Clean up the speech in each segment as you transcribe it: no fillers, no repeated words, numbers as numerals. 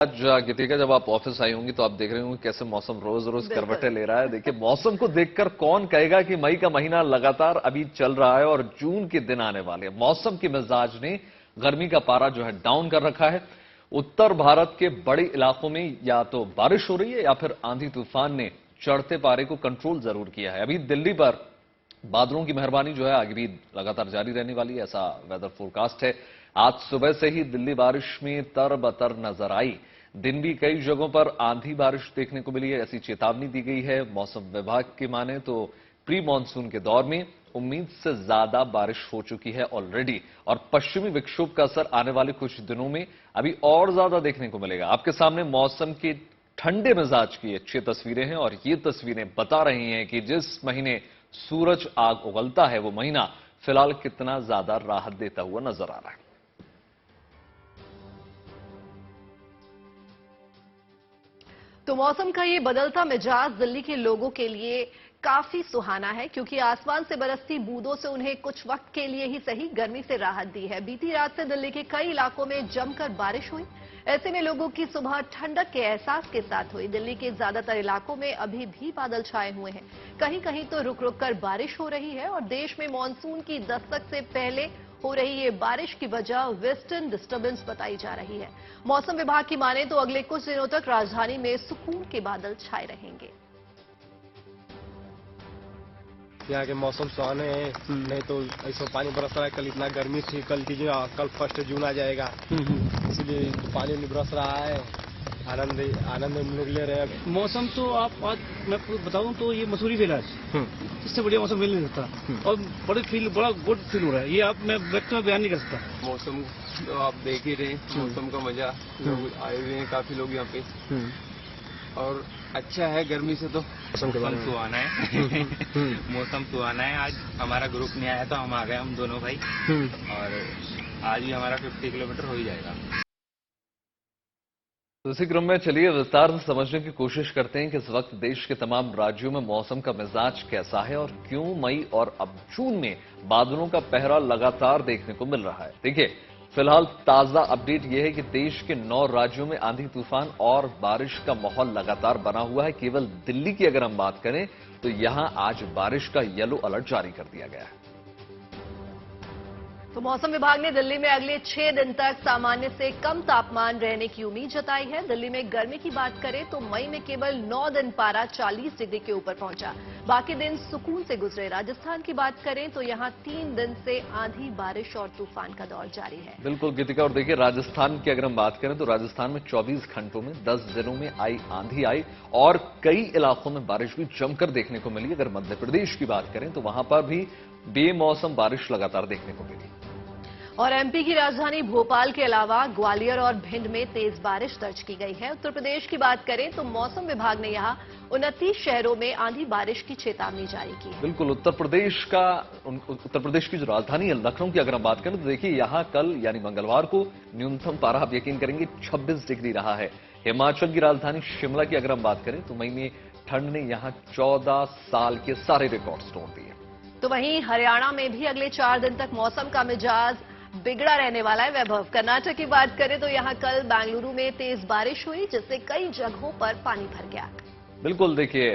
आज गीतिका, जब आप ऑफिस आई होंगी तो आप देख रहे होंगे कैसे मौसम रोज रोज करवटें ले रहा है। देखिए, मौसम को देखकर कौन कहेगा कि मई का महीना लगातार अभी चल रहा है और जून के दिन आने वाले हैं। मौसम के मिजाज ने गर्मी का पारा जो है डाउन कर रखा है। उत्तर भारत के बड़े इलाकों में या तो बारिश हो रही है या फिर आंधी तूफान ने चढ़ते पारे को कंट्रोल जरूर किया है। अभी दिल्ली पर बादलों की मेहरबानी जो है आगे भी लगातार जारी रहने वाली है, ऐसा वेदर फोरकास्ट है। आज सुबह से ही दिल्ली बारिश में तरबतर नजर आई। दिन भी कई जगहों पर आंधी बारिश देखने को मिली है, ऐसी चेतावनी दी गई है। मौसम विभाग की माने तो प्री मानसून के दौर में उम्मीद से ज्यादा बारिश हो चुकी है ऑलरेडी, और पश्चिमी विक्षोभ का असर आने वाले कुछ दिनों में अभी और ज्यादा देखने को मिलेगा। आपके सामने मौसम की ठंडे मिजाज की अच्छी तस्वीरें हैं, और ये तस्वीरें बता रही हैं कि जिस महीने सूरज आग उगलता है वो महीना फिलहाल कितना ज्यादा राहत देता हुआ नजर आ रहा है। तो मौसम का ये बदलता मिजाज दिल्ली के लोगों के लिए काफी सुहाना है, क्योंकि आसमान से बरसती बूंदों से उन्हें कुछ वक्त के लिए ही सही गर्मी से राहत दी है। बीती रात से दिल्ली के कई इलाकों में जमकर बारिश हुई। ऐसे में लोगों की सुबह ठंडक के एहसास के साथ हुई। दिल्ली के ज्यादातर इलाकों में अभी भी बादल छाए हुए हैं, कहीं कहीं तो रुक रुक कर बारिश हो रही है। और देश में मानसून की दस्तक से पहले हो रही ये बारिश की वजह वेस्टर्न डिस्टर्बेंस बताई जा रही है। मौसम विभाग की माने तो अगले कुछ दिनों तक राजधानी में सुकून के बादल छाए रहेंगे। यहाँ के मौसम सुहाने हैं, नहीं तो ऐसा पानी बरस रहा है। कल इतना गर्मी थी, कल 1 जून आ जाएगा, इसलिए पानी नहीं बरस रहा है। आनंद आनंद हम लोग ले रहे हैं। मौसम तो आप आज मैं बताऊं तो ये मसूरी फील है, इससे बढ़िया मौसम मिल नहीं सकता, और बड़ा गुड फील हो रहा है। ये आप मैं व्यक्त में बयान नहीं कर सकता। मौसम तो आप देख ही रहे हैं, मौसम का मजा। लोग आए हुए हैं, काफी लोग यहाँ पे, और अच्छा है। गर्मी से तो मौसम सुहाना है। मौसम सुहाना है। आज हमारा ग्रुप नहीं आया तो हम आ गए, हम दोनों भाई, और आज भी हमारा 50 किलोमीटर हो ही जाएगा। तो इसी क्रम में चलिए विस्तार से समझने की कोशिश करते हैं कि इस वक्त देश के तमाम राज्यों में मौसम का मिजाज कैसा है और क्यों मई और अब जून में बादलों का पहरा लगातार देखने को मिल रहा है। देखिए, फिलहाल ताजा अपडेट यह है कि देश के 9 राज्यों में आंधी तूफान और बारिश का माहौल लगातार बना हुआ है। केवल दिल्ली की अगर हम बात करें तो यहां आज बारिश का येलो अलर्ट जारी कर दिया गया है। तो मौसम विभाग ने दिल्ली में अगले 6 दिन तक सामान्य से कम तापमान रहने की उम्मीद जताई है। दिल्ली में गर्मी की बात करें तो मई में केवल 9 दिन पारा 40 डिग्री के ऊपर पहुंचा, बाकी दिन सुकून से गुजरे। राजस्थान की बात करें तो यहां 3 दिन से आंधी बारिश और तूफान का दौर जारी है। बिल्कुल गीतिका, और देखिए राजस्थान की अगर हम बात करें तो राजस्थान में 24 घंटों में 10 दिनों में आंधी आई और कई इलाकों में बारिश भी जमकर देखने को मिली। अगर मध्य प्रदेश की बात करें तो वहां पर भी बेमौसम बारिश लगातार देखने को मिली। और एमपी की राजधानी भोपाल के अलावा ग्वालियर और भिंड में तेज बारिश दर्ज की गई है। उत्तर प्रदेश की बात करें तो मौसम विभाग ने यहां 29 शहरों में आंधी बारिश की चेतावनी जारी की है। बिल्कुल, उत्तर प्रदेश की जो राजधानी है लखनऊ की अगर हम बात करें तो देखिए यहां कल यानी मंगलवार को न्यूनतम पारा, आप यकीन करेंगे, 26 डिग्री रहा है। हिमाचल की राजधानी शिमला की अगर हम बात करें तो मई में ठंड ने यहां 14 साल के सारे रिकॉर्ड तोड़ दिए। तो वहीं हरियाणा में भी अगले 4 दिन तक मौसम का मिजाज बिगड़ा रहने वाला है। वैभव, कर्नाटक की बात करें तो यहां कल बेंगलुरु में तेज बारिश हुई, जिससे कई जगहों पर पानी भर गया। बिल्कुल, देखिए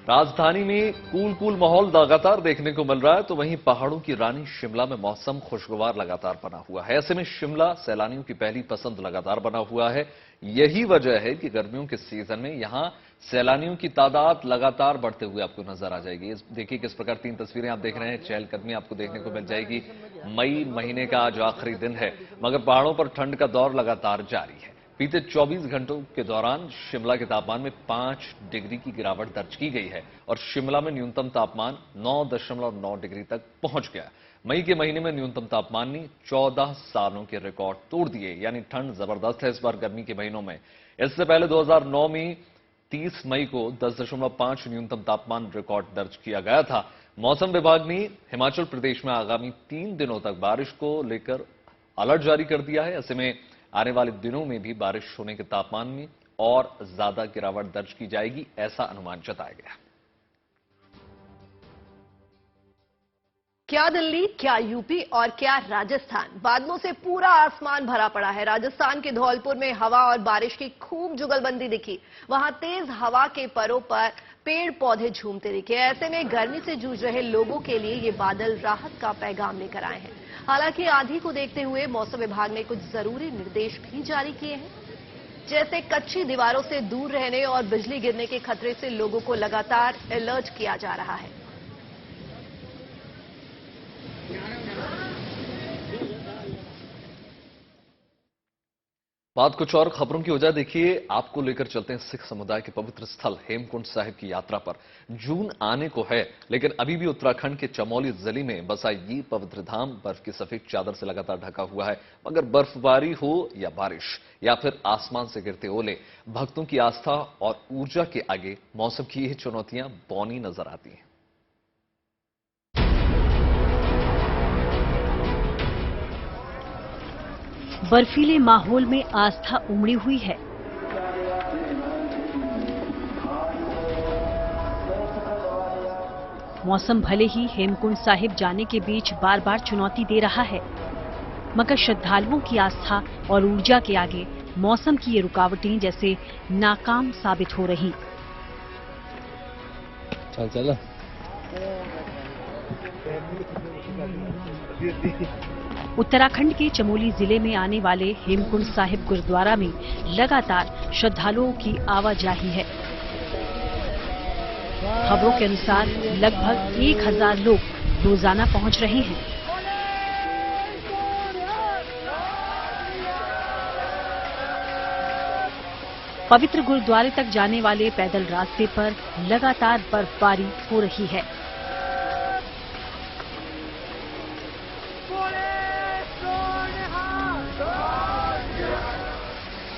राजधानी में कूल माहौल लगातार देखने को मिल रहा है, तो वहीं पहाड़ों की रानी शिमला में मौसम खुशगवार लगातार बना हुआ है। ऐसे में शिमला सैलानियों की पहली पसंद लगातार बना हुआ है। यही वजह है कि गर्मियों के सीजन में यहां सैलानियों की तादाद लगातार बढ़ते हुए आपको नजर आ जाएगी। देखिए किस प्रकार 3 तस्वीरें आप देख रहे हैं, चहलकदमी आपको देखने को मिल जाएगी। मई महीने का आज आखिरी दिन है, मगर पहाड़ों पर ठंड का दौर लगातार जारी है। बीते 24 घंटों के दौरान शिमला के तापमान में 5 डिग्री की गिरावट दर्ज की गई है और शिमला में न्यूनतम तापमान 9.9 डिग्री तक पहुंच गया। मई के महीने में न्यूनतम तापमान ने 14 सालों के रिकॉर्ड तोड़ दिए, यानी ठंड जबरदस्त है इस बार गर्मी के महीनों में। इससे पहले 2009 में 30 मई को 10.5 न्यूनतम तापमान रिकॉर्ड दर्ज किया गया था। मौसम विभाग ने हिमाचल प्रदेश में आगामी 3 दिनों तक बारिश को लेकर अलर्ट जारी कर दिया है। ऐसे में आने वाले दिनों में भी बारिश होने के तापमान में और ज्यादा गिरावट दर्ज की जाएगी, ऐसा अनुमान जताया गया। क्या दिल्ली, क्या यूपी और क्या राजस्थान, बादलों से पूरा आसमान भरा पड़ा है। राजस्थान के धौलपुर में हवा और बारिश की खूब जुगलबंदी दिखी। वहां तेज हवा के परों पर पेड़ पौधे झूमते दिखे। ऐसे में गर्मी से जूझ रहे लोगों के लिए ये बादल राहत का पैगाम लेकर आए हैं। हालांकि आंधी को देखते हुए मौसम विभाग ने कुछ जरूरी निर्देश भी जारी किए हैं, जैसे कच्ची दीवारों से दूर रहने और बिजली गिरने के खतरे से लोगों को लगातार अलर्ट किया जा रहा है। बात कुछ और खबरों की वजह देखिए, आपको लेकर चलते हैं सिख समुदाय के पवित्र स्थल हेमकुंड साहिब की यात्रा पर। जून आने को है, लेकिन अभी भी उत्तराखंड के चमोली जिले में बसा ये पवित्र धाम बर्फ की सफेद चादर से लगातार ढका हुआ है। मगर बर्फबारी हो या बारिश या फिर आसमान से गिरते ओले, भक्तों की आस्था और ऊर्जा के आगे मौसम की ये चुनौतियां बौनी नजर आती हैं। बर्फीले माहौल में आस्था उमड़ी हुई है। मौसम भले ही हेमकुंड साहिब जाने के बीच बार बार चुनौती दे रहा है, मगर श्रद्धालुओं की आस्था और ऊर्जा के आगे मौसम की ये रुकावटें जैसे नाकाम साबित हो रही। चल उत्तराखंड के चमोली जिले में आने वाले हेमकुंड साहिब गुरुद्वारा में लगातार श्रद्धालुओं की आवाजाही है। खबरों के अनुसार लगभग 1000 लोग रोजाना पहुंच रहे हैं। पवित्र गुरुद्वारे तक जाने वाले पैदल रास्ते पर लगातार बर्फबारी हो रही है।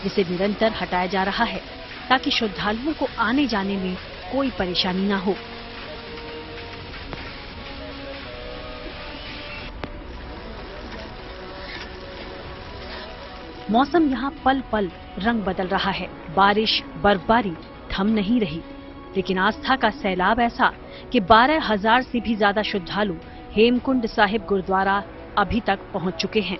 जिसे निरंतर हटाया जा रहा है ताकि श्रद्धालुओं को आने जाने में कोई परेशानी न हो। मौसम यहाँ पल पल रंग बदल रहा है। बारिश बर्फबारी थम नहीं रही, लेकिन आस्था का सैलाब ऐसा कि 12,000 से भी ज्यादा श्रद्धालु हेमकुंड साहिब गुरुद्वारा अभी तक पहुंच चुके हैं।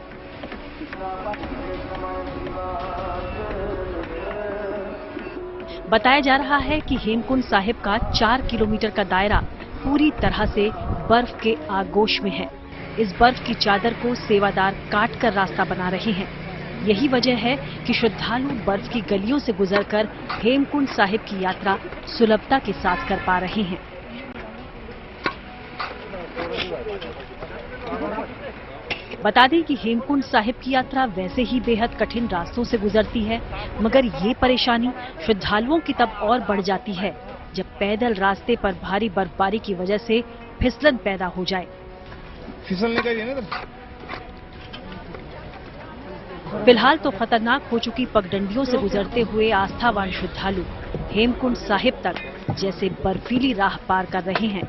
बताया जा रहा है कि हेमकुंड साहिब का 4 किलोमीटर का दायरा पूरी तरह से बर्फ के आगोश में है। इस बर्फ की चादर को सेवादार काट कर रास्ता बना रहे हैं। यही वजह है कि श्रद्धालु बर्फ की गलियों से गुजरकर हेमकुंड साहिब की यात्रा सुलभता के साथ कर पा रहे हैं। बता दें कि हेमकुंड साहिब की यात्रा वैसे ही बेहद कठिन रास्तों से गुजरती है, मगर ये परेशानी श्रद्धालुओं की तब और बढ़ जाती है जब पैदल रास्ते पर भारी बर्फबारी की वजह से फिसलन पैदा हो जाए। फिसलने का ये ना फिलहाल तो खतरनाक हो चुकी पगडंडियों से गुजरते हुए आस्थावान श्रद्धालु हेमकुंड साहिब तक जैसे बर्फीली राह पार कर रहे हैं।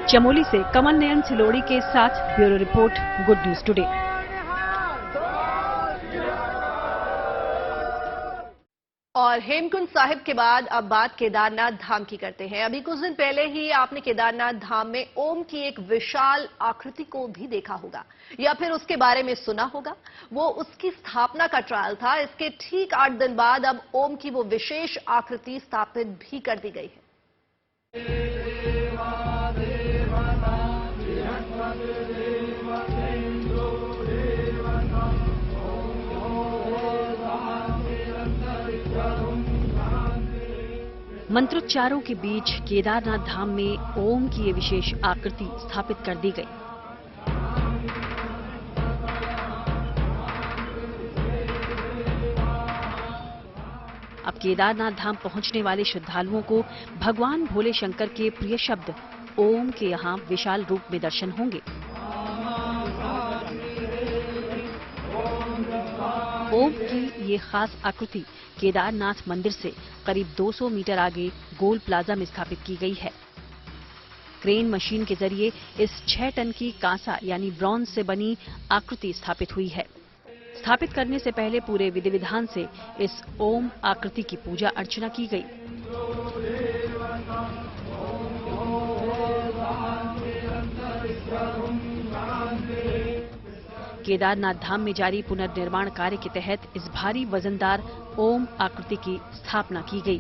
चमोली से कमल नयन सिलोड़ी के साथ bureau report, good news today. और हेमकुंड साहिब के बाद अब बात केदारनाथ धाम की करते हैं। अभी कुछ दिन पहले ही आपने केदारनाथ धाम में ओम की एक विशाल आकृति को भी देखा होगा या फिर उसके बारे में सुना होगा। वो उसकी स्थापना का ट्रायल था। इसके ठीक 8 दिन बाद अब ओम की वो विशेष आकृति स्थापित भी कर दी गई है। मंत्रोच्चारों के बीच केदारनाथ धाम में ओम की ये विशेष आकृति स्थापित कर दी गई। अब केदारनाथ धाम पहुंचने वाले श्रद्धालुओं को भगवान भोले शंकर के प्रिय शब्द ओम के यहाँ विशाल रूप में दर्शन होंगे। ओम की ये खास आकृति केदारनाथ मंदिर से करीब 200 मीटर आगे गोल प्लाजा में स्थापित की गई है। क्रेन मशीन के जरिए इस 6 टन की कांसा यानी ब्रॉन्ज से बनी आकृति स्थापित हुई है। स्थापित करने से पहले पूरे विधि विधान से इस ओम आकृति की पूजा अर्चना की गई। केदारनाथ धाम में जारी पुनर्निर्माण कार्य के तहत इस भारी वजनदार ओम आकृति की स्थापना की गई।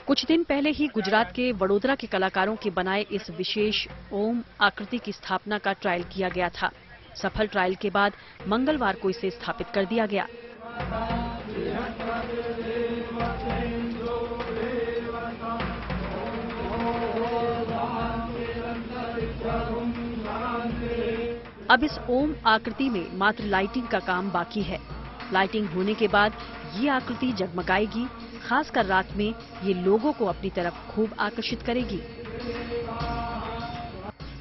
कुछ दिन पहले ही गुजरात के वडोदरा के कलाकारों के बनाए इस विशेष ओम आकृति की स्थापना का ट्रायल किया गया था। सफल ट्रायल के बाद मंगलवार को इसे स्थापित कर दिया गया। अब इस ओम आकृति में मात्र लाइटिंग का काम बाकी है। लाइटिंग होने के बाद ये आकृति जगमगाएगी। खासकर रात में ये लोगों को अपनी तरफ खूब आकर्षित करेगी।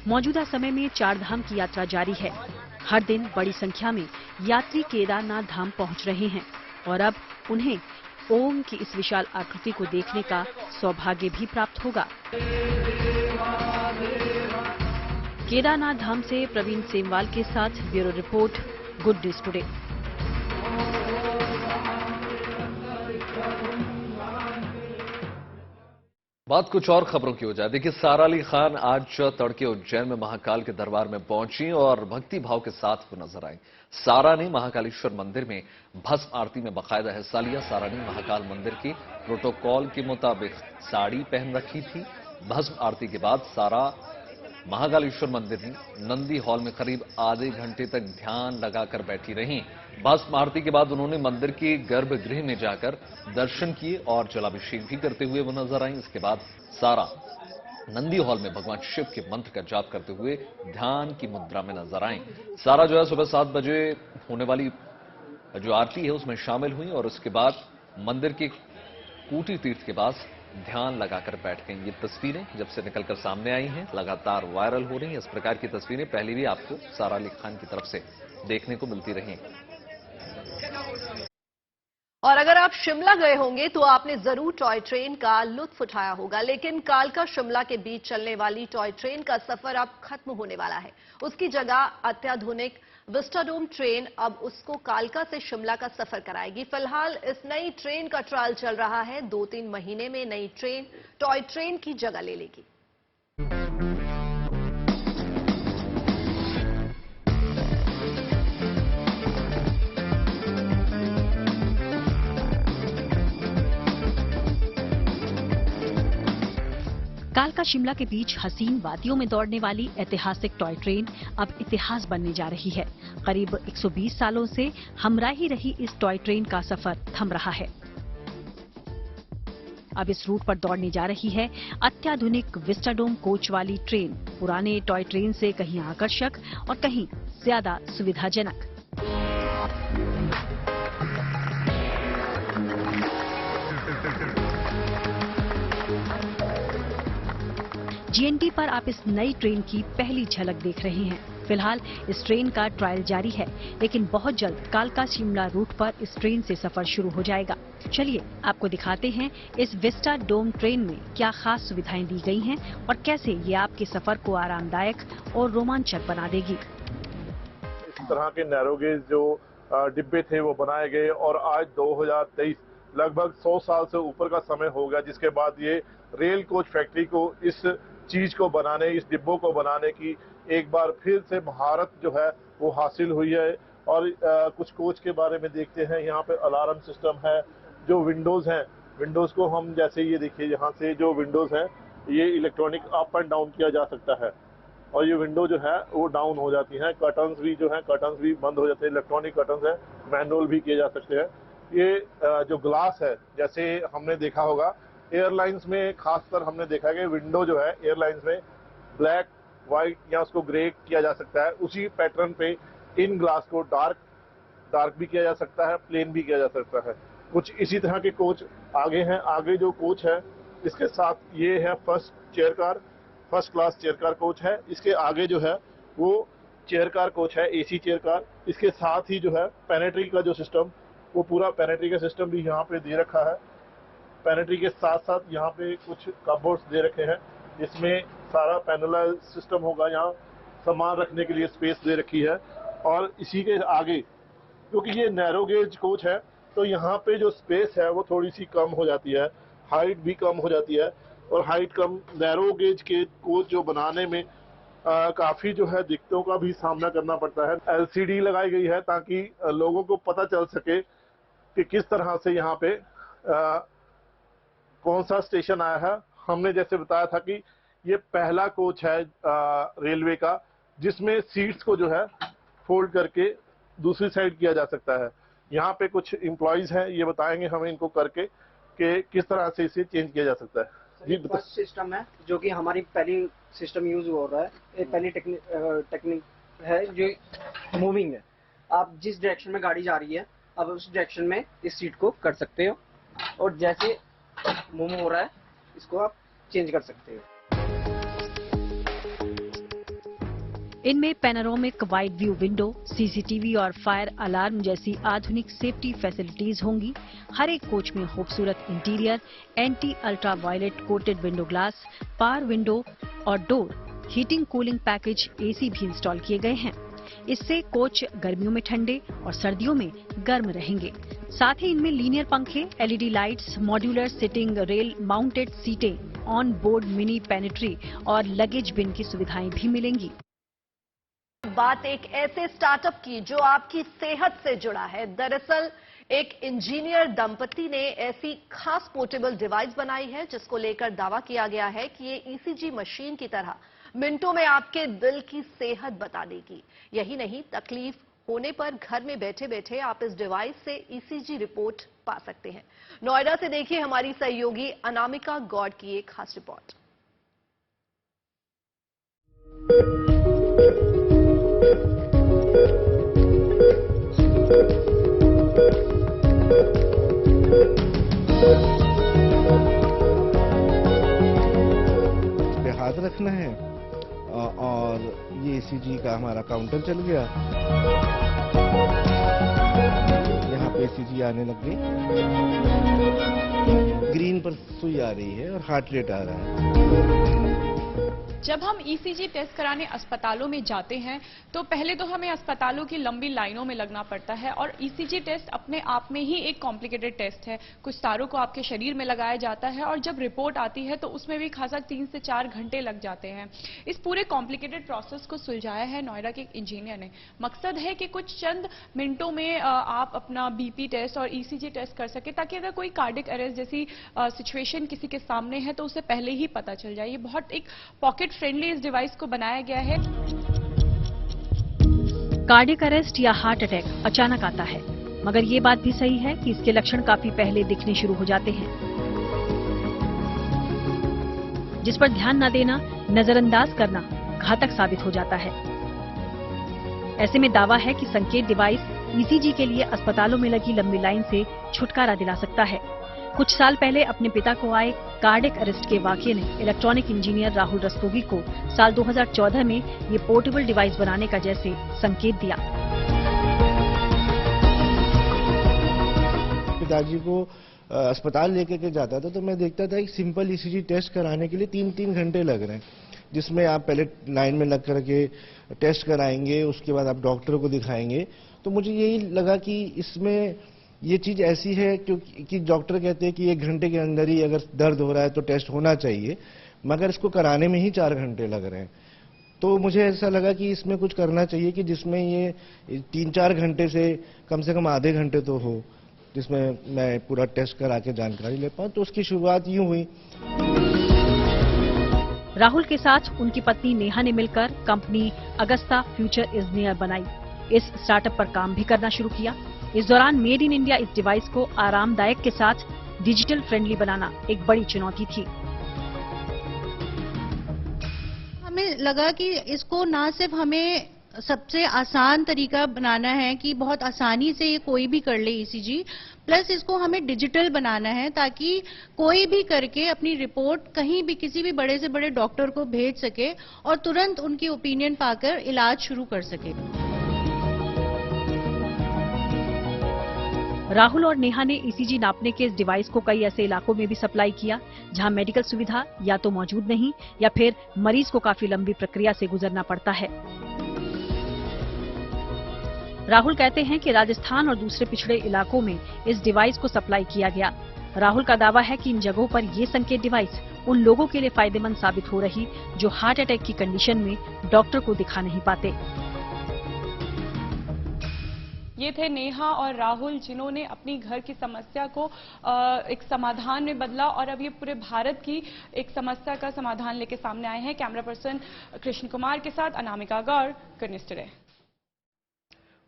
मौजूदा समय में चारधाम की यात्रा जारी है। हर दिन बड़ी संख्या में यात्री केदारनाथ धाम पहुंच रहे हैं और अब उन्हें ओम की इस विशाल आकृति को देखने का सौभाग्य भी प्राप्त होगा। केदारनाथ धाम से प्रवीण सेमवाल के साथ bureau report, good news today. बात कुछ और खबरों की हो जाए। देखिए, सारा अली खान आज तड़के उज्जैन में महाकाल के दरबार में पहुंची और भक्ति भाव के साथ वो नजर आई। सारा ने महाकालेश्वर मंदिर में भस्म आरती में बाकायदा हिस्सा लिया। सारा ने महाकाल मंदिर के प्रोटोकॉल के मुताबिक साड़ी पहन रखी थी। भस्म आरती के बाद सारा महाकालेश्वर मंदिर में नंदी हॉल में करीब आधे घंटे तक ध्यान लगाकर बैठी रहीं। भस्म आरती के बाद उन्होंने मंदिर के गर्भगृह में जाकर दर्शन किए और जलाभिषेक भी करते हुए वो नजर आई। इसके बाद सारा नंदी हॉल में भगवान शिव के मंत्र का जाप करते हुए ध्यान की मुद्रा में नजर आई। सारा जो है सुबह 7 बजे होने वाली जो आरती है उसमें शामिल हुई और उसके बाद मंदिर के कूटी तीर्थ के पास ध्यान लगाकर बैठ गई। ये तस्वीरें जब से निकलकर सामने आई हैं लगातार वायरल हो रही हैं। इस प्रकार की तस्वीरें पहले भी आपको सारा अली खान की तरफ से देखने को मिलती रही। और अगर आप शिमला गए होंगे तो आपने जरूर टॉय ट्रेन का लुत्फ उठाया होगा, लेकिन कालका शिमला के बीच चलने वाली टॉय ट्रेन का सफर अब खत्म होने वाला है। उसकी जगह अत्याधुनिक विस्टाडोम ट्रेन अब उसको कालका से शिमला का सफर कराएगी। फिलहाल इस नई ट्रेन का ट्रायल चल रहा है। 2-3 महीने में नई ट्रेन टॉय ट्रेन की जगह ले लेगी। कालका शिमला के बीच हसीन वादियों में दौड़ने वाली ऐतिहासिक टॉय ट्रेन अब इतिहास बनने जा रही है। करीब 120 सालों से हमराही रही इस टॉय ट्रेन का सफर थम रहा है। अब इस रूट पर दौड़ने जा रही है अत्याधुनिक विस्टाडोम कोच वाली ट्रेन। पुराने टॉय ट्रेन से कहीं आकर्षक और कहीं ज्यादा सुविधाजनक। जीएनटी पर आप इस नई ट्रेन की पहली झलक देख रहे हैं। फिलहाल इस ट्रेन का ट्रायल जारी है, लेकिन बहुत जल्द कालका शिमला रूट पर इस ट्रेन से सफर शुरू हो जाएगा। चलिए आपको दिखाते हैं इस विस्टा डोम ट्रेन में क्या खास सुविधाएं दी गई हैं और कैसे ये आपके सफर को आरामदायक और रोमांचक बना देगी। इस तरह के नैरोगेज जो डिब्बे थे वो बनाए गए और आज 2023 लगभग 100 साल से ऊपर का समय हो गया, जिसके बाद ये रेल कोच फैक्ट्री को इस चीज को बनाने, इस डिब्बों को बनाने की एक बार फिर से महारत जो है वो हासिल हुई है। और कुछ कोच के बारे में देखते हैं। यहाँ पे अलार्म सिस्टम है। जो विंडोज हैं, विंडोज को हम जैसे ये देखिए, यहाँ से जो विंडोज हैं ये इलेक्ट्रॉनिक अप एंड डाउन किया जा सकता है और ये विंडो जो है वो डाउन हो जाती हैं। कर्टन्स भी जो है, कर्टन्स भी बंद हो जाते हैं। इलेक्ट्रॉनिक कर्टन्स है, मैनुअल भी किए जा सकते हैं। ये जो ग्लास है, जैसे हमने देखा होगा एयरलाइंस में, खासकर हमने देखा है कि विंडो जो है एयरलाइंस में ब्लैक, व्हाइट या उसको ग्रे किया जा सकता है। उसी पैटर्न पे इन ग्लास को डार्क भी किया जा सकता है, प्लेन भी किया जा सकता है। कुछ इसी तरह के कोच आगे हैं। आगे जो कोच है इसके साथ ये है first class chair car coach है। इसके आगे जो है वो चेयर कार कोच है, एसी चेयर कार। इसके साथ ही जो है पेनेट्री का जो सिस्टम, वो पूरा पेनेट्री का सिस्टम भी यहाँ पे दे रखा है। पेनेट्री के साथ साथ यहाँ पे कुछ कपबोर्ड्स दे रखे हैं जिसमें सारा पैनल सिस्टम होगा। यहाँ सामान रखने के लिए स्पेस दे रखी है। और इसी के आगे, क्योंकि ये नैरो गेज कोच है तो यहाँ पे जो स्पेस है वो थोड़ी सी कम हो जाती है, हाइट भी कम हो जाती है। और हाइट कम नैरो गेज के कोच जो बनाने में काफी जो है दिक्कतों का भी सामना करना पड़ता है। LCD लगाई गई है ताकि लोगों को पता चल सके कि किस तरह से यहाँ पे कौन सा स्टेशन आया है। हमने जैसे बताया था कि ये पहला कोच है रेलवे का जिसमें सीट्स को जो है फोल्ड करके दूसरी साइड किया जा सकता है। यहाँ पे कुछ एम्प्लॉइज हैं, ये बताएंगे हमें इनको करके कि किस तरह से इसे चेंज किया जा सकता है। जी, फर्स्ट सिस्टम है जो कि हमारी पहली सिस्टम यूज हो रहा है। ये पहली टेक्निक है जो मूविंग है। आप जिस डायरेक्शन में गाड़ी जा रही है आप उस डायरेक्शन में इस सीट को कर सकते हो और जैसे मूव हो रहा है इसको आप चेंज कर सकते हो। इनमें panoramic wide view window, CCTV और फायर अलार्म जैसी आधुनिक सेफ्टी फैसिलिटीज होंगी। हर एक कोच में खूबसूरत interior, anti ultraviolet coated window glass, power window और door, heating cooling package AC भी इंस्टॉल किए गए हैं। इससे कोच गर्मियों में ठंडे और सर्दियों में गर्म रहेंगे। साथ ही इनमें लीनियर पंखे, LED lights, modular sitting rail mounted सीटें, ऑन बोर्ड मिनी पेनिट्री और लगेज बिन की सुविधाएं भी मिलेंगी। बात एक ऐसे स्टार्टअप की जो आपकी सेहत से जुड़ा है। दरअसल एक इंजीनियर दंपति ने ऐसी खास पोर्टेबल डिवाइस बनाई है जिसको लेकर दावा किया गया है कि ये ECG मशीन की तरह मिनटों में आपके दिल की सेहत बता देगी। यही नहीं, तकलीफ होने पर घर में बैठे बैठे आप इस डिवाइस से ECG रिपोर्ट पा सकते हैं। नोएडा से देखिए हमारी सहयोगी अनामिका गौड़ की एक खास रिपोर्ट। पे हाथ रखना है और ये ECG का हमारा काउंटर चल गया। यहाँ पे ECG आने लग गई, ग्रीन पर सुई आ रही है और हार्ट रेट आ रहा है। जब हम ECG टेस्ट कराने अस्पतालों में जाते हैं तो पहले तो हमें अस्पतालों की लंबी लाइनों में लगना पड़ता है और ECG टेस्ट अपने आप में ही एक कॉम्प्लिकेटेड टेस्ट है। कुछ तारों को आपके शरीर में लगाया जाता है और जब रिपोर्ट आती है तो उसमें भी खासा 3 से 4 घंटे लग जाते हैं। इस पूरे कॉम्प्लिकेटेड प्रोसेस को सुलझाया है नोएडा के एक इंजीनियर ने। मकसद है कि कुछ चंद मिनटों में आप अपना BP टेस्ट और ECG टेस्ट कर सके ताकि अगर कोई कार्डियक अरेस्ट जैसी सिचुएशन किसी के सामने है तो उसे पहले ही पता चल जाए। ये बहुत एक पॉकेट फ्रेंडली इस डिवाइस को बनाया गया है। कार्डियक अरेस्ट या हार्ट अटैक अचानक आता है, मगर ये बात भी सही है कि इसके लक्षण काफी पहले दिखने शुरू हो जाते हैं, जिस पर ध्यान न देना, नजरअंदाज करना घातक साबित हो जाता है। ऐसे में दावा है कि संकेत डिवाइस ECG के लिए अस्पतालों में लगी लंबी लाइन से छुटकारा दिला सकता है। कुछ साल पहले अपने पिता को आए कार्डियक अरेस्ट के वाकये ने इलेक्ट्रॉनिक इंजीनियर राहुल रस्तोगी को साल 2014 में ये पोर्टेबल डिवाइस बनाने का जैसे संकेत दिया। पिताजी को अस्पताल लेके के जाता था तो मैं देखता था एक सिंपल ECG टेस्ट कराने के लिए 3-3 घंटे लग रहे हैं, जिसमें आप पहले लाइन में लग करके टेस्ट कराएंगे, उसके बाद आप डॉक्टर को दिखाएंगे। तो मुझे यही लगा कि इसमें ये चीज ऐसी है क्योंकि डॉक्टर कहते हैं कि 1 घंटे के अंदर ही अगर दर्द हो रहा है तो टेस्ट होना चाहिए, मगर इसको कराने में ही 4 घंटे लग रहे हैं। तो मुझे ऐसा लगा कि इसमें कुछ करना चाहिए कि जिसमें ये 3-4 घंटे से कम आधे घंटे तो हो, जिसमें मैं पूरा टेस्ट करा के जानकारी ले पाऊं। तो उसकी शुरुआत यूं हुई। राहुल के साथ उनकी पत्नी नेहा ने मिलकर company Augusta future is near बनाई। इस स्टार्टअप पर काम भी करना शुरू किया। इस दौरान मेड इन इंडिया इस डिवाइस को आरामदायक के साथ डिजिटल फ्रेंडली बनाना एक बड़ी चुनौती थी। हमें लगा कि इसको ना सिर्फ हमें सबसे आसान तरीका बनाना है कि बहुत आसानी से ये कोई भी कर ले ECG, प्लस इसको हमें डिजिटल बनाना है ताकि कोई भी करके अपनी रिपोर्ट कहीं भी किसी भी बड़े से बड़े डॉक्टर को भेज सके और तुरंत उनकी ओपिनियन पाकर इलाज शुरू कर सके। राहुल और नेहा ने ECG नापने के इस डिवाइस को कई ऐसे इलाकों में भी सप्लाई किया जहां मेडिकल सुविधा या तो मौजूद नहीं या फिर मरीज को काफी लंबी प्रक्रिया से गुजरना पड़ता है। राहुल कहते हैं कि राजस्थान और दूसरे पिछड़े इलाकों में इस डिवाइस को सप्लाई किया गया। राहुल का दावा है कि इन जगहों पर ये संकेत डिवाइस उन लोगों के लिए फायदेमंद साबित हो रही जो हार्ट अटैक की कंडीशन में डॉक्टर को दिखा नहीं पाते। ये थे नेहा और राहुल, जिन्होंने अपनी घर की समस्या को एक समाधान में बदला और अब ये पूरे भारत की एक समस्या का समाधान लेके सामने आए हैं। कैमरा पर्सन कृष्ण कुमार के साथ अनामिका गौर, गुड न्यूज़ टुडे।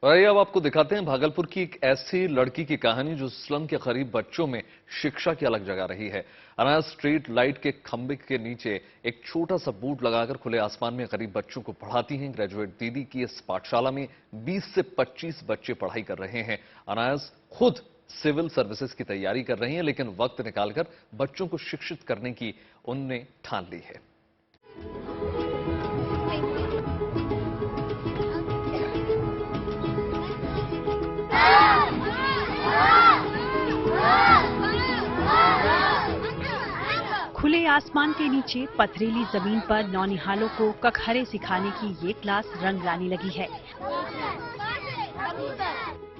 और आइए अब आपको दिखाते हैं भागलपुर की एक ऐसी लड़की की कहानी जो स्लम के गरीब बच्चों में शिक्षा की अलग जगह रही है। अनाज स्ट्रीट लाइट के खंभे के नीचे एक छोटा सा बोर्ड लगाकर खुले आसमान में गरीब बच्चों को पढ़ाती हैं ग्रेजुएट दीदी की इस पाठशाला में 20 से 25 बच्चे पढ़ाई कर रहे हैं। अनाज खुद सिविल सर्विसेज की तैयारी कर रही हैं, लेकिन वक्त निकालकर बच्चों को शिक्षित करने की उनने ठान ली है। खुले आसमान के नीचे पथरीली जमीन पर नौनिहालों को कखहरे सिखाने की ये क्लास रंग लाने लगी है।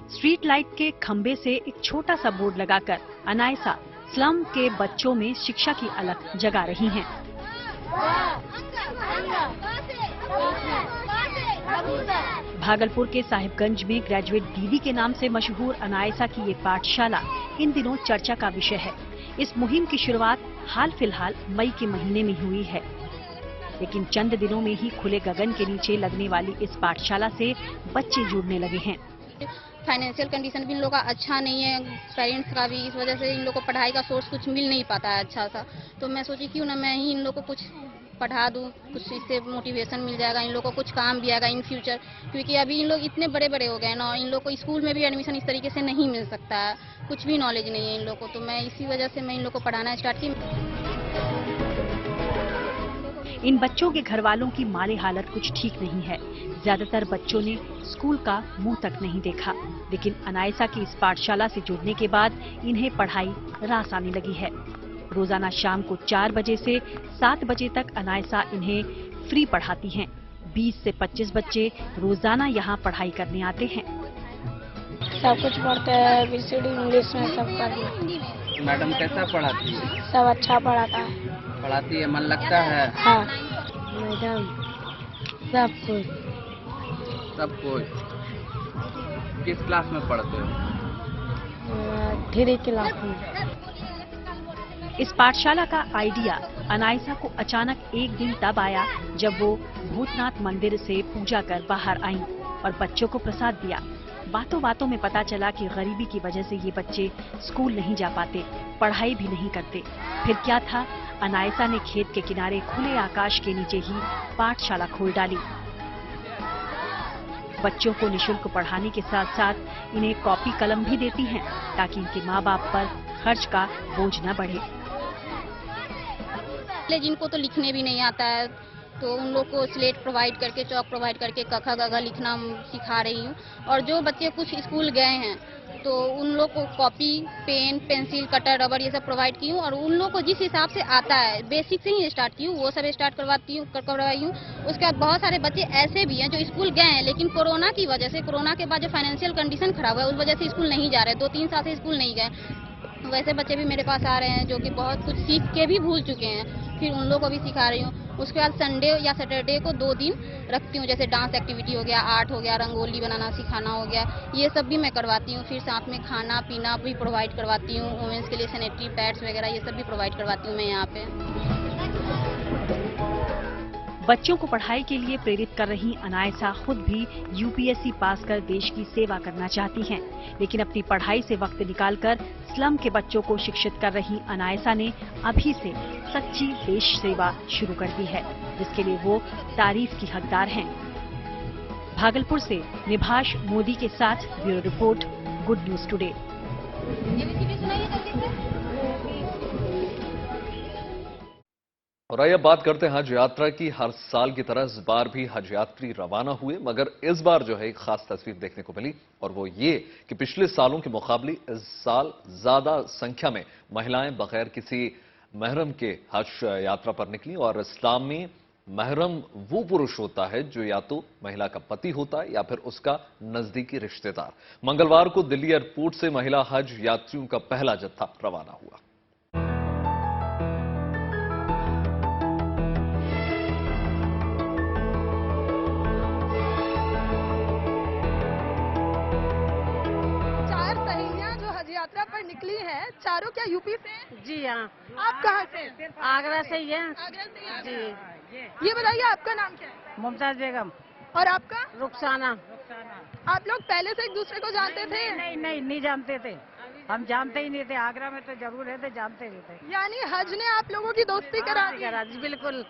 स्ट्रीट लाइट के खंबे से एक छोटा सा बोर्ड लगाकर अनायसा स्लम के बच्चों में शिक्षा की अलग जगा रही हैं। भागलपुर के साहिबगंज में ग्रेजुएट दीदी के नाम से मशहूर अनायसा की ये पाठशाला इन दिनों चर्चा का विषय है। इस मुहिम की शुरुआत हाल फिलहाल मई के महीने में हुई है, लेकिन चंद दिनों में ही खुले गगन के नीचे लगने वाली इस पाठशाला से बच्चे जुड़ने लगे हैं। फाइनेंशियल कंडीशन भी इन लोगों का अच्छा नहीं है, पेरेंट्स का भी, इस वजह से इन लोगों को पढ़ाई का सोर्स कुछ मिल नहीं पाता है अच्छा सा। तो मैं सोची क्यों ना मैं ही इन लोगों को कुछ पढ़ा दूं, कुछ इससे मोटिवेशन मिल जाएगा, इन लोगों को कुछ काम भी आएगा इन फ्यूचर। क्योंकि अभी इन लोग इतने बड़े बड़े हो गए ना, इन लोग को स्कूल में भी एडमिशन इस तरीके से नहीं मिल सकता है, कुछ भी नॉलेज नहीं है इन लोग को। तो मैं इसी वजह से मैं इन लोग को पढ़ाना स्टार्ट की। इन बच्चों के घर वालों की माली हालत कुछ ठीक नहीं है। ज्यादातर बच्चों ने स्कूल का मुंह तक नहीं देखा, लेकिन अनायसा की इस पाठशाला से जुड़ने के बाद इन्हें पढ़ाई रास आने लगी है। रोजाना शाम को 4 बजे से 7 बजे तक अनायसा इन्हें फ्री पढ़ाती हैं। 20 से 25 बच्चे रोजाना यहाँ पढ़ाई करने आते हैं। सब कुछ पढ़ते हैं, ABCD इंग्लिश में सब कर। मैडम कैसा पढ़ाती है? सब अच्छा पढ़ाता है। पढ़ाती है, मन लगता है? हाँ मैडम, सब कुछ। सब कुछ। किस क्लास में पढ़ते हो? 3 क्लास में। इस पाठशाला का आइडिया अनायसा को अचानक एक दिन तब आया जब वो भूतनाथ मंदिर से पूजा कर बाहर आईं और बच्चों को प्रसाद दिया। बातों बातों में पता चला कि गरीबी की वजह से ये बच्चे स्कूल नहीं जा पाते, पढ़ाई भी नहीं करते। फिर क्या था, अनायसा ने खेत के किनारे खुले आकाश के नीचे ही पाठशाला खोल डाली। बच्चों को निःशुल्क पढ़ाने के साथ साथ इन्हें कॉपी कलम भी देती हैं ताकि इनके माँ बाप पर खर्च का बोझ न बढ़े। जिनको तो लिखने भी नहीं आता है, तो उन लोग को स्लेट प्रोवाइड करके, चौक प्रोवाइड करके कखा गघा लिखना सिखा रही हूँ। और जो बच्चे कुछ स्कूल गए हैं तो उन लोग को copy, pen, pencil, cutter, rubber ये सब प्रोवाइड की हूँ। और उन लोग को जिस हिसाब से आता है, बेसिक से ही स्टार्ट की हूँ, वो सब स्टार्ट करवाई हूँ। उसके बाद बहुत सारे बच्चे ऐसे भी हैं जो स्कूल गए हैं, लेकिन कोरोना की वजह से, कोरोना के बाद जो फाइनेंशियल कंडीशन खराब हुआ है उस वजह से स्कूल नहीं जा रहे, 2-3 साल से स्कूल नहीं गए। वैसे बच्चे भी मेरे पास आ रहे हैं जो कि बहुत कुछ सीख के भी भूल चुके हैं, फिर उन लोगों को भी सिखा रही हूँ। उसके बाद संडे या सैटरडे को 2 दिन रखती हूँ, जैसे डांस एक्टिविटी हो गया, आर्ट हो गया, रंगोली बनाना सिखाना हो गया, ये सब भी मैं करवाती हूँ। फिर साथ में खाना पीना भी प्रोवाइड करवाती हूँ, वुमेन्स के लिए सैनिटरी पैड्स वगैरह ये सब भी प्रोवाइड करवाती हूँ मैं यहाँ पे। बच्चों को पढ़ाई के लिए प्रेरित कर रही अनायसा खुद भी यूपीएससी पास कर देश की सेवा करना चाहती हैं, लेकिन अपनी पढ़ाई से वक्त निकालकर स्लम के बच्चों को शिक्षित कर रही अनायसा ने अभी से सच्ची देश सेवा शुरू कर दी है, जिसके लिए वो तारीफ की हकदार हैं। भागलपुर से निभाष मोदी के साथ bureau report, good news today. और आइए बात करते हैं हज यात्रा की। हर साल की तरह इस बार भी हज यात्री रवाना हुए, मगर इस बार जो है एक खास तस्वीर देखने को मिली, और वो ये कि पिछले सालों के मुकाबले इस साल ज्यादा संख्या में महिलाएं बगैर किसी महरम के हज यात्रा पर निकली। और इस्लाम में महरम वो पुरुष होता है जो या तो महिला का पति होता है या फिर उसका नजदीकी रिश्तेदार। मंगलवार को दिल्ली एयरपोर्ट से महिला हज यात्रियों का पहला जत्था रवाना हुआ। हैं चारों क्या यूपी से हैं? जी हाँ। आप कहाँ से? आगरा से ही है। आगरा से ही हैं? जी। ये बताइए आपका नाम क्या है? मुमताज बेगम। और आपका? रुखसाना। आप लोग पहले से एक दूसरे को जानते थे? नहीं जानते थे। हम जानते ही नहीं थे। आगरा में तो जरूर रहते, जानते नहीं थे। यानी हज ने आप लोगों की दोस्ती करा दी? बिल्कुल।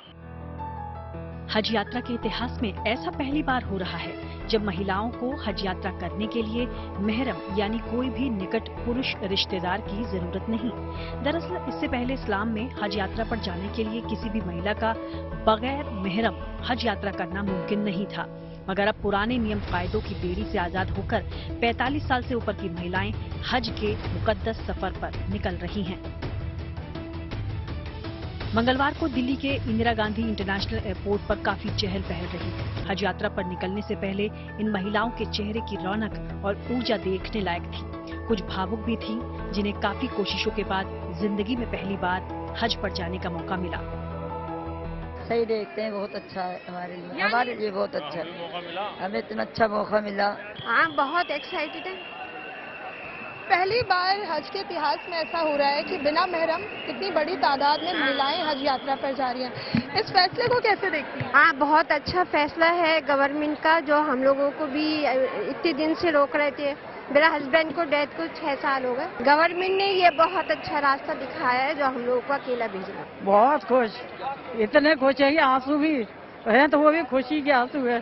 हज यात्रा के इतिहास में ऐसा पहली बार हो रहा है जब महिलाओं को हज यात्रा करने के लिए मेहरम यानी कोई भी निकट पुरुष रिश्तेदार की जरूरत नहीं। दरअसल इससे पहले इस्लाम में हज यात्रा पर जाने के लिए किसी भी महिला का बगैर मेहरम हज यात्रा करना मुमकिन नहीं था, मगर अब पुराने नियम कायदों की बेड़ी से आजाद होकर 45 साल से ऊपर की महिलाएं हज के मुकद्दस सफर पर निकल रही हैं। मंगलवार को दिल्ली के इंदिरा गांधी इंटरनेशनल एयरपोर्ट पर काफी चहल पहल रही। हज यात्रा पर निकलने से पहले इन महिलाओं के चेहरे की रौनक और ऊर्जा देखने लायक थी। कुछ भावुक भी थी, जिन्हें काफी कोशिशों के बाद जिंदगी में पहली बार हज पर जाने का मौका मिला। सही देखते हैं, बहुत अच्छा है हमारे लिए बहुत अच्छा है। हमें इतना अच्छा मौका मिला। हाँ, बहुत एक्साइटेड है। पहली बार हज के इतिहास में ऐसा हो रहा है कि बिना महरम इतनी बड़ी तादाद में महिलाएं हज यात्रा पर जा रही हैं। इस फैसले को कैसे देखती हैं? हाँ, बहुत अच्छा फैसला है गवर्नमेंट का, जो हम लोगों को भी इतने दिन से रोक रहे थे। मेरा हस्बैंड को डेथ को 6 साल हो गए। गवर्नमेंट ने ये बहुत अच्छा रास्ता दिखाया है जो हम लोगों को अकेला भेजना। बहुत खुश, इतने खुश है कि आंसू भी है, तो वो भी खुशी के आंसू है।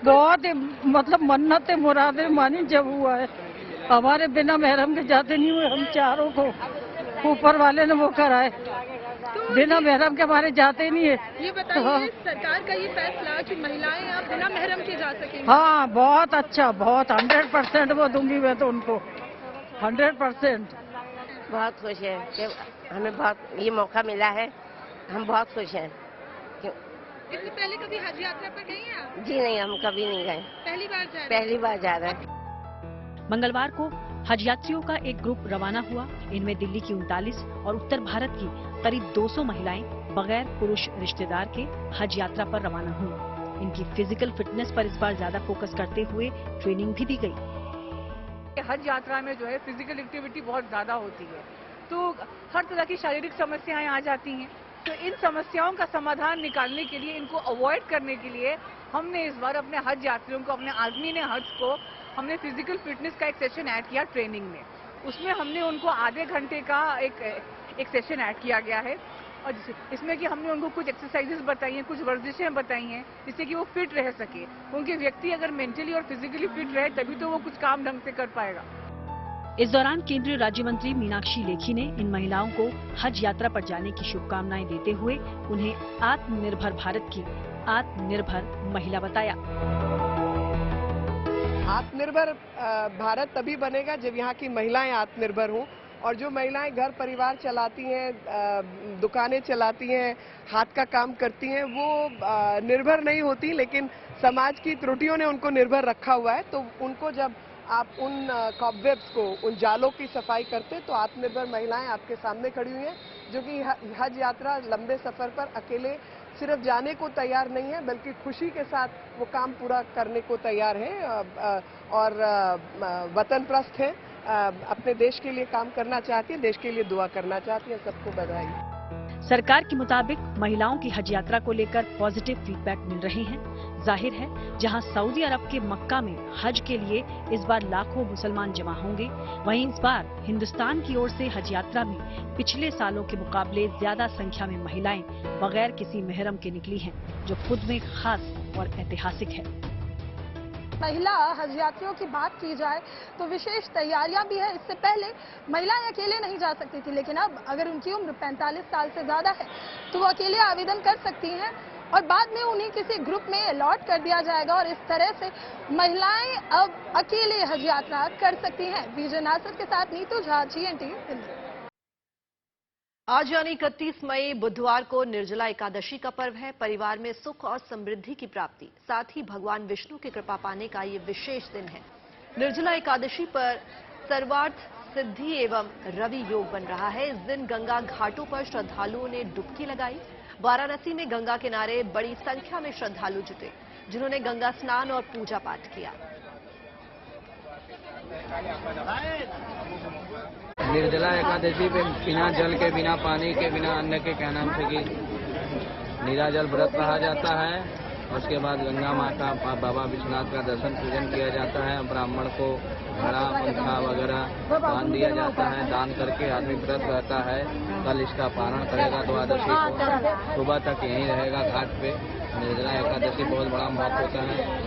बहुत मतलब मन्नत मुरादें मानी जब हुआ है। हमारे बिना महरम के जाते नहीं हुए, हम चारों को ऊपर वाले ने वो कराए। बिना महरम के हमारे जाते नहीं है। ये बताइए, सरकार का ये फैसला कि महिलाएं अब बिना महरम के जा सकेंगी। हाँ, बहुत अच्छा, बहुत 100% वो दूंगी मैं तो उनको 100%। बहुत खुश है कि हमें बहुत ये मौका मिला है, हम बहुत खुश हैं। इससे पहले कभी हज यात्रा पर गई हैं आप? जी नहीं, हम कभी नहीं गए, पहली बार जा रहे हैं। मंगलवार को हज यात्रियों का एक ग्रुप रवाना हुआ। इनमें दिल्ली की 39 और उत्तर भारत की करीब 200 महिलाएं बगैर पुरुष रिश्तेदार के हज यात्रा पर रवाना हुई। इनकी फिजिकल फिटनेस पर इस बार ज्यादा फोकस करते हुए ट्रेनिंग भी दी गई। हज यात्रा में जो है फिजिकल एक्टिविटी बहुत ज्यादा होती है, तो हर तरह की शारीरिक समस्याएं आ जाती हैं। तो इन समस्याओं का समाधान निकालने के लिए, इनको अवॉइड करने के लिए हमने इस बार अपने हज यात्रियों को, अपने आज़मीन हज को हमने फिजिकल फिटनेस का एक सेशन ऐड किया ट्रेनिंग में। उसमें हमने उनको आधे घंटे का एक सेशन ऐड किया गया है, और इसमें कि हमने उनको कुछ एक्सरसाइजेस बताई हैं, कुछ वर्जिशें बताई हैं, जिससे कि वो फिट रह सके। क्योंकि व्यक्ति अगर मेंटली और फिजिकली फिट रहे तभी तो वो कुछ काम ढंग से कर पाएगा। इस दौरान केंद्रीय राज्य मंत्री मीनाक्षी लेखी ने इन महिलाओं को हज यात्रा पर जाने की शुभकामनाएं देते हुए उन्हें आत्मनिर्भर भारत की आत्मनिर्भर महिला बताया। आत्मनिर्भर भारत तभी बनेगा जब यहाँ की महिलाएं आत्मनिर्भर हों, और जो महिलाएं घर परिवार चलाती हैं, दुकानें चलाती हैं, हाथ का काम करती हैं, वो निर्भर नहीं होती, लेकिन समाज की त्रुटियों ने उनको निर्भर रखा हुआ है। तो उनको जब आप उन कॉबवेब्स को, उन जालों की सफाई करते, तो आत्मनिर्भर महिलाएं आपके सामने खड़ी हुई हैं, जो कि हज यात्रा लंबे सफर पर अकेले सिर्फ जाने को तैयार नहीं है, बल्कि खुशी के साथ वो काम पूरा करने को तैयार है और वतन प्रस्थ है, अपने देश के लिए काम करना चाहती है, देश के लिए दुआ करना चाहती है। सबको बधाई। सरकार के मुताबिक महिलाओं की हज यात्रा को लेकर पॉजिटिव फीडबैक मिल रहे हैं। जाहिर है, जहां सऊदी अरब के मक्का में हज के लिए इस बार लाखों मुसलमान जमा होंगे, वहीं इस बार हिंदुस्तान की ओर से हज यात्रा में पिछले सालों के मुकाबले ज्यादा संख्या में महिलाएं बगैर किसी मेहरम के निकली हैं, जो खुद में खास और ऐतिहासिक है। महिला हज यात्रियों की बात की जाए तो विशेष तैयारियां भी है। इससे पहले महिलाएं अकेले नहीं जा सकती थी, लेकिन अब अगर उनकी उम्र 45 साल से ज्यादा है तो वो अकेले आवेदन कर सकती हैं, और बाद में उन्हें किसी ग्रुप में अलॉट कर दिया जाएगा, और इस तरह से महिलाएं अब अकेले हज यात्रा कर सकती हैं। विजय नासिर के साथ नीतू झा, GNT दिल्ली। आज यानी 31 मई बुधवार को निर्जला एकादशी का पर्व है। परिवार में सुख और समृद्धि की प्राप्ति, साथ ही भगवान विष्णु की कृपा पाने का ये विशेष दिन है। निर्जला एकादशी पर सर्वार्थ सिद्धि एवं रवि योग बन रहा है। इस दिन गंगा घाटों पर श्रद्धालुओं ने डुबकी लगाई। वाराणसी में गंगा किनारे बड़ी संख्या में श्रद्धालु जुटे, जिन्होंने गंगा स्नान और पूजा पाठ किया। निर्जला एकादशी पे बिना जल के, बिना पानी के, बिना अन्न के, क्या नाम से कि नीराजल व्रत कहा जाता है। उसके बाद गंगा माता बाबा विश्वनाथ का दर्शन पूजन किया जाता है। ब्राह्मण को घड़ा पंखा वगैरह दान दिया जाता है। दान करके आदमी व्रत रहता है। कल इसका पारण करेगा द्वादशी को, सुबह तक यहीं रहेगा घाट पे। निर्जला एकादशी बहुत बड़ा महत्व होता है।